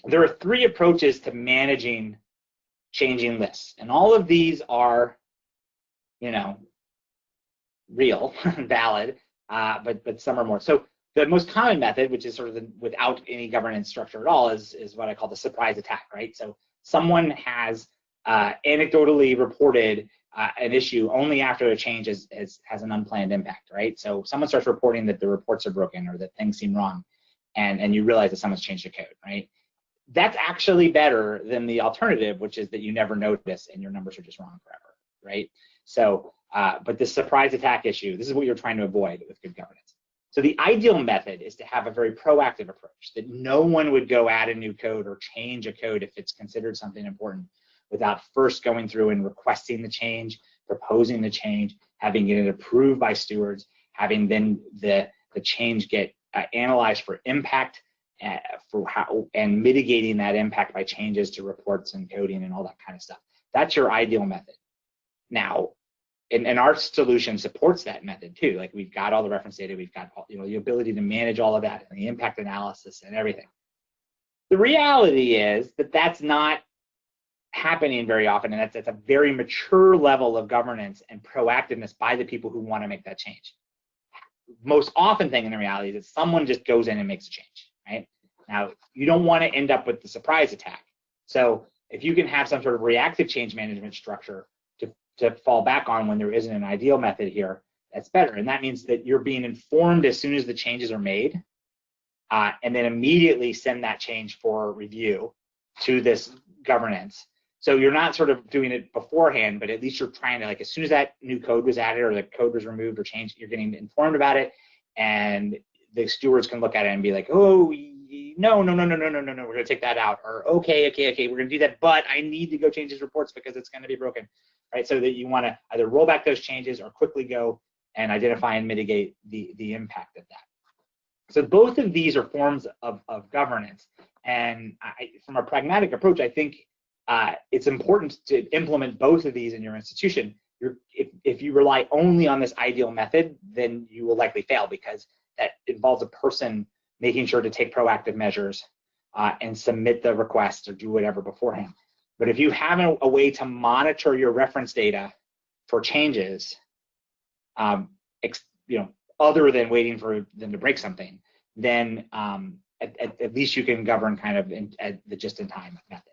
there are 3 approaches to managing changing lists, and all of these are, you know, real, valid, but some are more. So the most common method, which is sort of without any governance structure at all, is what I call the surprise attack, right? So someone has anecdotally reported an issue only after a change has an unplanned impact, right? So someone starts reporting that the reports are broken or that things seem wrong, and you realize that someone's changed the code, right? That's actually better than the alternative, which is that you never notice and your numbers are just wrong forever, right? So, but this surprise attack issue, this is what you're trying to avoid with good governance. So the ideal method is to have a very proactive approach, that no one would go add a new code or change a code if it's considered something important without first going through and requesting the change, proposing the change, having it approved by stewards, having then the change get analyzed for impact, and mitigating that impact by changes to reports and coding and all that kind of stuff. That's your ideal method. Now, and our solution supports that method too. Like, we've got all the reference data, we've got, you know, the ability to manage all of that and the impact analysis and everything. The reality is that that's not happening very often, and that's a very mature level of governance and proactiveness by the people who want to make that change. Most often thing in the reality is that someone just goes in and makes a change, right? Now, you don't want to end up with the surprise attack. So if you can have some sort of reactive change management structure to fall back on when there isn't an ideal method here, that's better. And that means that you're being informed as soon as the changes are made, and then immediately send that change for review to this governance. So you're not sort of doing it beforehand, but at least you're trying to, like, as soon as that new code was added or the code was removed or changed, you're getting informed about it, and the stewards can look at it and be like, oh, no, we're going to take that out, or okay, we're going to do that, but I need to go change these reports because it's going to be broken, right? So that you want to either roll back those changes or quickly go and identify and mitigate the impact of that. So both of these are forms of governance, and from a pragmatic approach, I think it's important to implement both of these in your institution. If you rely only on this ideal method, then you will likely fail, because that involves a person making sure to take proactive measures and submit the request or do whatever beforehand. But if you have a way to monitor your reference data for changes, you know, other than waiting for them to break something, then at least you can govern kind of the just-in-time method.